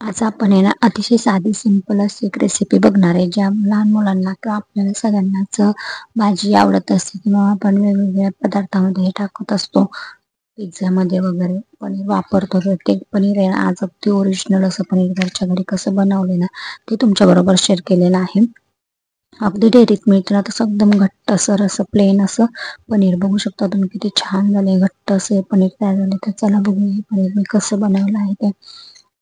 आज आपण आहे ना अतिशय साधी सिंपल अशी एक रेसिपी बघणार आहे, ज्या लहान मुलांना किंवा आपल्याला सगळ्यांनाच भाजी आवडत असते किंवा आपण वेगवेगळ्या पदार्थामध्ये हे टाकत असतो. पिझ्झामध्ये वगैरे पनीर वापरतो, तर ते पनीर आहे ना आज अगदी ओरिजिनल असं पनीर घरच्या घरी कसं बनवले ना ते तुमच्या बरोबर शेअर केलेलं आहे. अगदी डेअरीत मिळतं ना तसं एकदम घट्ट सर असं प्लेन असं पनीर बघू शकता तुम्ही, किती छान झाले घट्ट असे पनीर तयार झाले. तर चला बघूया हे पनीर मी कसं बनवलं आहे ते.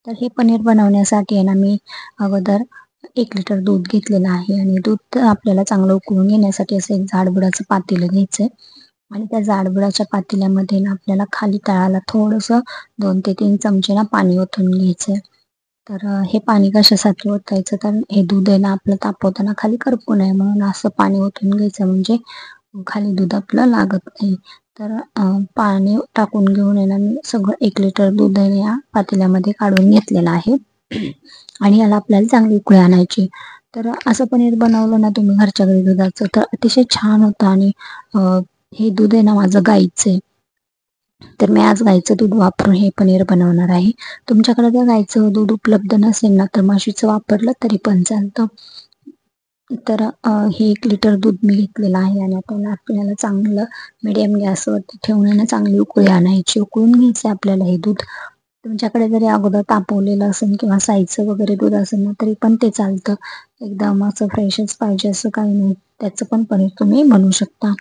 तर हे पनीर बनवण्यासाठी आहे ना मी अगोदर 1 लिटर दूध घेतलेलं आहे आणि दूध आपल्याला चांगलं उकळून घेण्यासाठी असं एक जाडबुडाचं पातेलं घ्यायचंय. आणि त्या जाडबुडाच्या पातेल्यामध्ये ना आपल्याला खाली तळाला थोडंसं 2 ते 3 चमचे ना पाणी ओतून घ्यायचंय. तर हे पाणी कशासाठी ओतायचं, तर हे दूध आहे ना आपलं तापवताना खाली करपू नये म्हणून असं पाणी ओतून घ्यायचं, म्हणजे खाली दूध आपलं लागत नाही. तर पाणी टाकून घेऊन आहे ना मी सगळं 1 लिटर दूध आहे या पातेल्यामध्ये काढून घेतलेलं आहे. आणि याला आपल्याला चांगली उकळी आणायची. तर असं पनीर बनवलं ना तुम्ही घरच्या घरी दुधाचं, तर अतिशय छान होतं. आणि हे दूध आहे ना माझं गाईचं आहे, तर मी आज गाईचं दूध वापरून हे पनीर बनवणार आहे. तुमच्याकडे जर गाईचं दूध उपलब्ध नसेल ना तर म्हशीचं वापरलं तरी पण चालतं. तर हे 1 लिटर दूध मी घेतलेलं आहे आणि आपल्याला चांगलं मिडियम गॅसवरती ठेवून चांगली उकळी आणायची. उकळून घ्यायचं आपल्याला हे दूध. तुमच्याकडे जरी अगोदर तापवलेलं असेल किंवा साईचं वगैरे दूध असेल ना तरी पण ते चालतं. एकदम असं फ्रेशच पाहिजे असं काही नाही, त्याचं पण पनीर तुम्ही बनवू शकता.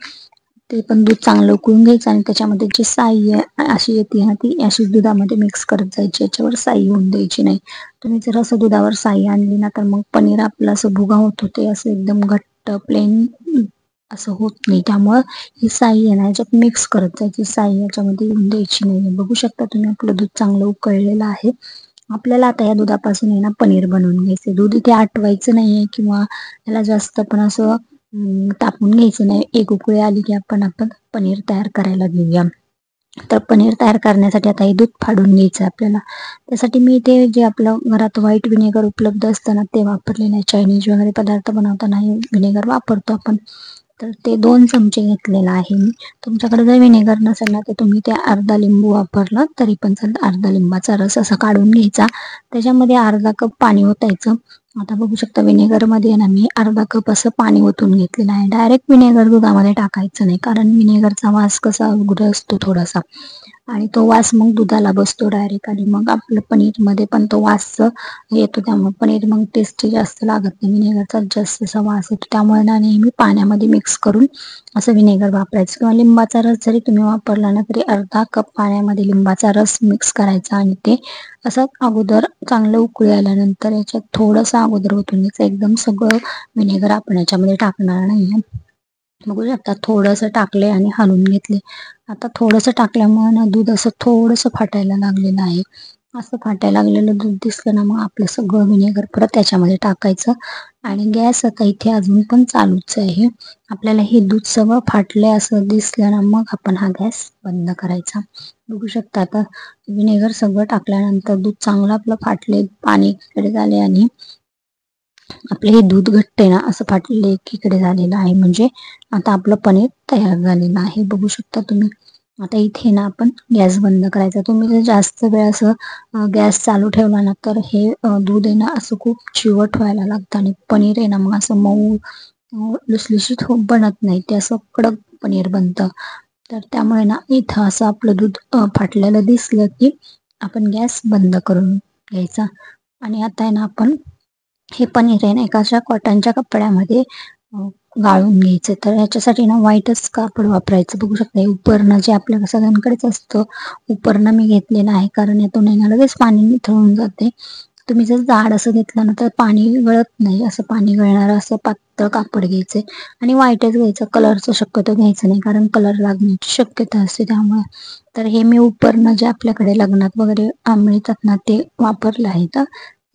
ते पण दूध चांगलं उकळून घ्यायचं आणि त्याच्यामध्ये जी साई आहे अशी येते ना ती अशी दुधामध्ये मिक्स करत जायची, याच्यावर साई होऊन द्यायची नाही. तुम्ही जर असं दुधावर साई आणली ना तर मग पनीर आपलं असं भुगा होत होते, असं एकदम घट्ट प्लेन असं होत नाही. त्यामुळं ही साई आहे ना याच्यात मिक्स करत जायची, साई याच्यामध्ये येऊन द्यायची नाही. बघू शकता तुम्ही आपलं दूध चांगलं उकळलेलं आहे. आपल्याला आता या दुधापासून आहे ना पनीर बनवून घ्यायचे. दूध इथे आटवायचं नाहीये किंवा त्याला जास्त पण असं तापून घ्यायचं नाही. एक उकळी आली की आपण पनीर तयार करायला घेऊया. तर पनीर तयार करण्यासाठी आता हे दूध फाडून घ्यायचं आपल्याला. त्यासाठी मी इथे जे आपलं घरात व्हाईट विनेगर उपलब्ध असतं ना ते वापरलेलं आहे. चायनीज वगैरे पदार्थ बनवताना हे विनेगर वापरतो आपण. तर ते 2 चमचे घेतलेलं आहे मी. तुमच्याकडे जर विनेगर नसेल ना तर तुम्ही ते अर्धा लिंबू वापरलं तरी पण चालतं. अर्धा लिंबाचा रस असा काढून घ्यायचा, त्याच्यामध्ये अर्धा कप पाणी ओतायचं. आता बघू शकता विनेगरमध्ये ना मी अर्धा कप असं पाणी ओतून घेतलेलं आहे. डायरेक्ट विनेगर दुधामध्ये टाकायचं नाही, कारण विनेगरचा वास कसा उग्र असतो थोडासा आणि तो वास मग दुधाला बसतो डायरेक्ट आणि मग आपलं पनीरमध्ये पण तो वास येतो. त्यामुळे पनीर मग टेस्टी जास्त लागत नाही, विनेगरचा जास्त असा वास येतो. त्यामुळे ना नेहमी पाण्यामध्ये मिक्स करून असं विनेगर वापरायचं किंवा लिंबाचा रस जरी तुम्ही वापरला ना तरी अर्धा कप पाण्यामध्ये लिंबाचा रस मिक्स करायचा आणि ते असं अगोदर चांगलं उकळी आल्यानंतर याच्यात थोडंसं अगोदर ओतून घ्यायचं. एकदम सगळं विनेगर आपण याच्यामध्ये टाकणार नाहीये. बघू शकता थोडंसं टाकले आणि हलवून घेतले. आता थोडंसं टाकल्यामुळे ना दूध असं थोडंसं फाटायला लागलेलं आहे. असं फाटायला लागलेलं दूध दिसलं ना मग आपलं सगळं विनेगर परत त्याच्यामध्ये टाकायचं आणि गॅस आता इथे अजून पण चालूच आहे. आपल्याला हे दूध सगळं फाटलंय असं दिसलं ना मग आपण हा गॅस बंद करायचा. बघू शकता आता विनेगर सगळं टाकल्यानंतर दूध चांगलं आपलं फाटले, पाणी एकीकडे झाले आणि आपले हे दूध घट्ट आहे ना असं फाटलेलं एकीकडे झालेलं आहे, म्हणजे आता आपलं पनीर तयार झालेलं आहे. बघू शकता तुम्ही. आता इथे ना आपण गॅस बंद करायचा. तुम्ही जर जास्त वेळ असं गॅस चालू ठेवला ना तर हे दूध आहे ना असं खूप चिवट व्हायला लागतं आणि पनीर आहे ना मग असं मऊ लुसलुशीत बनत नाही, ते असं कडक पनीर बनतं. तर त्यामुळे ना इथं असं आपलं दूध फाटलेलं दिसलं की आपण गॅस बंद करून घ्यायचा. आणि आता आहे ना आपण हे पनीर आहे ना एका अशा कॉटनच्या कपड्यामध्ये गाळून घ्यायचं. तर याच्यासाठी ना व्हाईटच कापड वापरायचं. बघू शकता हे उपरणं जे आपल्या सगळ्यांकडेच असतं, उपरणं मी घेतलेलं आहे, कारण यातून आहे ना लगेच पाणी निथळून जाते. तुम्ही जर जाड असं घेतलं ना तर पाणी गळत नाही, असं पाणी गळणारं असं पातळ कापड घ्यायचंय आणि व्हाईटच घ्यायचं. कलरचं शक्यतो घ्यायचं नाही, कारण कलर लागण्याची शक्यता असते त्यामुळे. तर हे मी उपरणं जे आपल्याकडे लग्नात वगैरे मिळतात ना ते वापरलं आहे. तर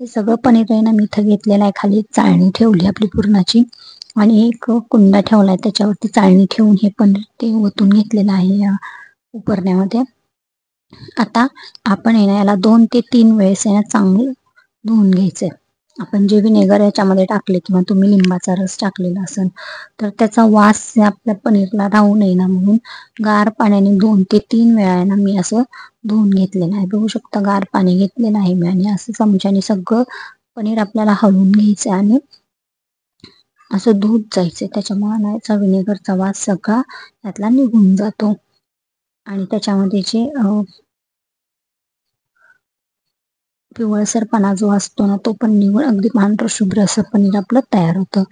हे सगळं पनीर आहे ना मी इथं घेतलेलं आहे. खाली एक चाळणी ठेवली आपली पुरणाची आणि एक कुंडा ठेवलाय, त्याच्यावरती चाळणी ठेवून हे पनीर ते ओतून घेतलेलं आहे या उपरण्यामध्ये. आता आपण आहे ना याला 2 ते 3 वेळेस आहे ना चांगलं धुवून घ्यायचंय. आपण जे विनेगर याच्यामध्ये टाकले किंवा तुम्ही लिंबाचा रस टाकलेला असेल तर त्याचा वास आपल्या पनीरला राहू नये ना म्हणून गार पाण्याने 2 ते 3 वेळा ना मी असं धुवून घेतलेलं आहे. बघू शकता गार पाणी घेतलेलं आहे मी आणि असं चमच्याने सगळं पनीर आपल्याला हलवून घ्यायचं आणि असं दूध जायचं. त्याच्यामुळे ना विनेगरचा वास सगळा त्यातला निघून जातो आणि त्याच्यामध्ये जे पिवळसरपणा जो असतो ना तो पण निघून अगदी पांढरं शुभ्र असं पनीर आपलं तयार होतं.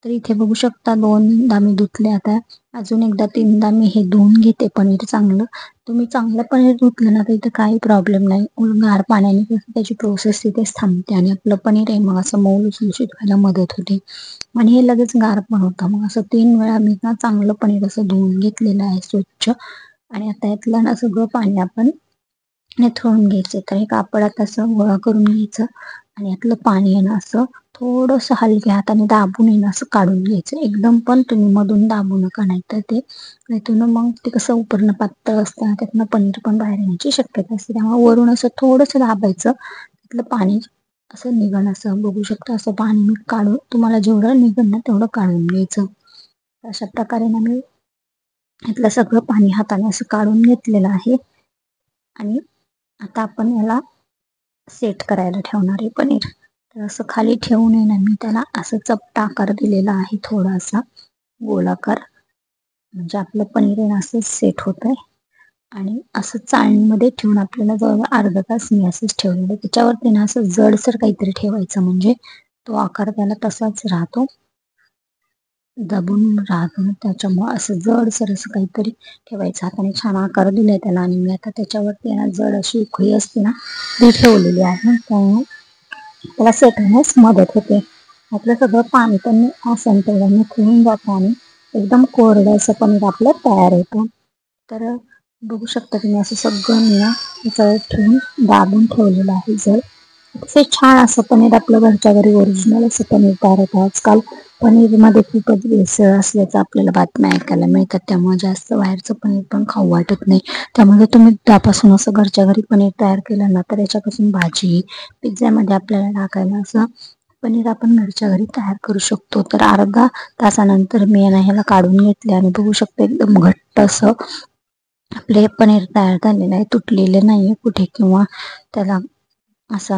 तर इथे बघू शकता 2दा मी धुतले. आता अजून एकदा 3दा मी हे धुवून घेते पनीर चांगलं. तुम्ही चांगलं पनीर धुतलं ना तर इथे काही प्रॉब्लेम नाही. गार पाण्याने त्याची प्रोसेस तिथेच थांबते आणि आपलं पनीर आहे मग असं मऊ लुसलुशीत व्हायला मदत होते आणि हे लगेच गार पण होतं. मग असं 3 वेळा मी ना चांगलं पनीर असं धुवून घेतलेलं आहे स्वच्छ आणि आता यातलं ना सगळं पाणी आपण निथळून घ्यायचं. तर हे कापडात असं गोळा करून घ्यायचं आणि यातलं पाणी आहे ना असं थोडंसं हलक्या हाताने दाबून आहे ना असं काढून घ्यायचं. एकदम पण तुम्ही मधून दाबू नका, नाहीतर ते नाहीतून मग ते कसं उपरणं पातळ असतं त्यातनं पनीर पण बाहेर येण्याची शक्यता असते. त्यामुळे वरून असं थोडंसं दाबायचं, त्यातलं पाणी असं निघण असं बघू शकता. असं पाणी मी काढून तुम्हाला जेवढं निघण ना तेवढं काढून घ्यायचं. अशा प्रकारे ना मी यातलं सगळं पाणी हाताने असं काढून घेतलेलं आहे आणि आता आपण याला सेट करायला ठेवणार आहे पनीर. तर असं खाली ठेवून आहे ना मी त्याला असं चपटा आकार दिलेला आहे थोडासा गोलाकार, म्हणजे आपलं पनीर आहे ना असं सेट होत आहे. आणि असं चाळणीमध्ये ठेवून आपल्याला जवळ अर्धा तास मी असंच ठेवलेलं. त्याच्यावरती ना असं जडसर काहीतरी ठेवायचं म्हणजे तो आकार त्याला तसाच राहतो, दबून राहतो. त्याच्यामुळे असं जडसर असं काहीतरी ठेवायचं. हाताने छान आकार दिलाय त्याला आणि मी आता त्याच्यावरती ना जड अशी उकळी असते ना ती ठेवलेली आहे. त्यामुळे त्याला सेट होण्यास मदत होते. आपलं सगळं पाणी पण आसन तेवढ्याने निथळून जातं आणि एकदम कोरडं असं पनीर आपलं तयार होतं. तर बघू शकता तुम्ही असं सगळं मी ना जड ठेवून दाबून ठेवलेलं आहे. जड अतिशय छान असं पनीर आपलं घरच्या घरी ओरिजिनल असं पनीर तयार होतं. आजकाल पनीरमध्ये खूपच भेसळ असल्याचं आपल्याला बातम्या ऐकायला मिळतात, त्यामुळे जास्त बाहेरचं पनीर पण खाऊ वाटत नाही. त्यामुळे तुम्ही त्यापासून असं घरच्या घरी पनीर तयार केलं ना तर याच्यापासून भाजी पिझ्झामध्ये आपल्याला टाकायला असं पनीर आपण घरच्या घरी तयार करू शकतो. तर अर्धा तासानंतर मी ह्याला काढून घेतले आणि बघू शकतो एकदम घट्ट असं आपले पनीर तयार झालेलं आहे. तुटलेले नाहीये कुठे किंवा त्याला असा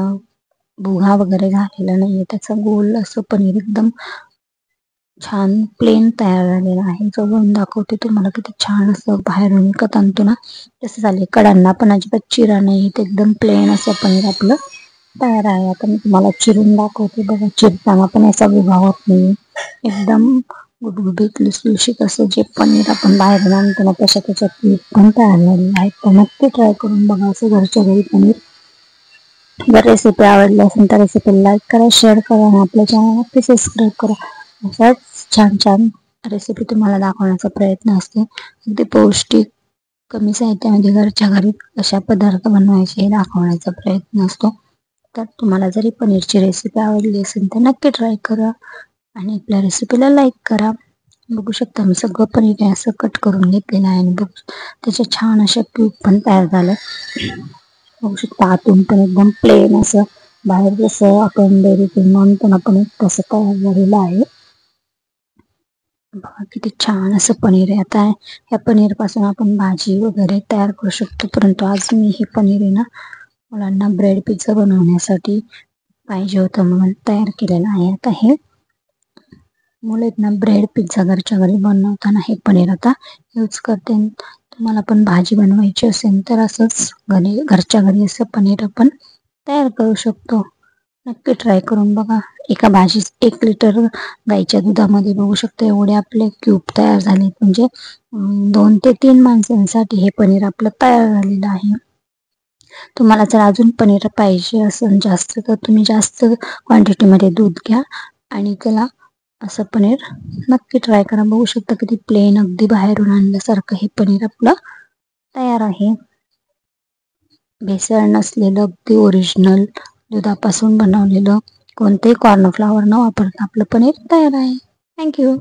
भुगा वगैरे झालेला नाहीये. त्याचा गोल असं पनीर एकदम छान प्लेन तयार झालेला आहे. जवळून दाखवते तुम्हाला किती छान असं बाहेरून विकत आणतो ना तसं झाले. कडांना पण अजिबात चिरा नाही, ते एकदम प्लेन असं पनीर आपलं तयार आहे. आता मी तुम्हाला चिरून दाखवते बघा. चिरताना पण याचा भुगा होत नाही, एकदम गुबगुबीत लुसलुशीत असं जे पनीर आपण बाहेरून आणतो ना तशा त्याच्यात पण तयार झालेलं आहे. तर नक्की ट्राय करून बघा असं घरच्या घरी पनीर. जर रेसिपी आवडली असेल तर रेसिपी लाईक करा, शेअर करा आणि आपल्या चॅनल नक्की सबस्क्राईब करा. अशाच छान छान रेसिपी तुम्हाला दाखवण्याचा प्रयत्न असतो. अगदी पौष्टिक कमी साहित्यामध्ये घरच्या घरी अशा पदार्थ बनवायचे दाखवण्याचा प्रयत्न असतो. तर तुम्हाला जरी पनीरची रेसिपी आवडली असेल तर नक्की ट्राय करा आणि आपल्या रेसिपीला लाईक करा. बघू शकता मी सगळं पनीर असं कट करून घेतलेलं आहे आणि त्याचे छान अशा क्यूब पण तयार झालं. बघू शकता आतून पण एकदम प्लेन असं, बाहेर जसं आपण डेअरीतून आणतो ना पनीर तसं तयार झालेलं आहे. बघा किती छान असं पनीर आहे. आता या पनीर पासून आपण भाजी वगैरे तयार करू शकतो, परंतु आज मी हे पनीर आहे ना मुलांना ब्रेड पिझ्झा बनवण्यासाठी पाहिजे होतं म्हणून तयार केलेलं आहे. आता हे मुलं आहेत ना ब्रेड पिझ्झा घरच्या घरी बनवताना हे पनीर आता यूज करते. तुम्हाला पण भाजी बनवायची असेल तर असंच घरच्या घरी असं पनीर आपण तयार करू शकतो. नक्की ट्राय करून बघा. एका भाजी 1 लिटर गाईच्या दुधामध्ये बघू शकतो एवढे आपले क्यूब तयार झाले, म्हणजे 2 ते 3 माणसांसाठी हे पनीर आपलं तयार झालेलं आहे. तुम्हाला जर अजून पनीर पाहिजे असेल जास्त तर तुम्ही जास्त क्वांटिटीमध्ये दूध घ्या आणि त्याला असं पनीर नक्की ट्राय करा. बघू शकता किती प्लेन अगदी बाहेरून आणल्यासारखं हे पनीर आपलं तयार आहे. भेसळ नसलेलं अगदी ओरिजिनल दुधापासून बनवलेलं, कोणतेही कॉर्नफ्लॉवर न वापरता आपलं पनीर तयार आहे. थँक्यू.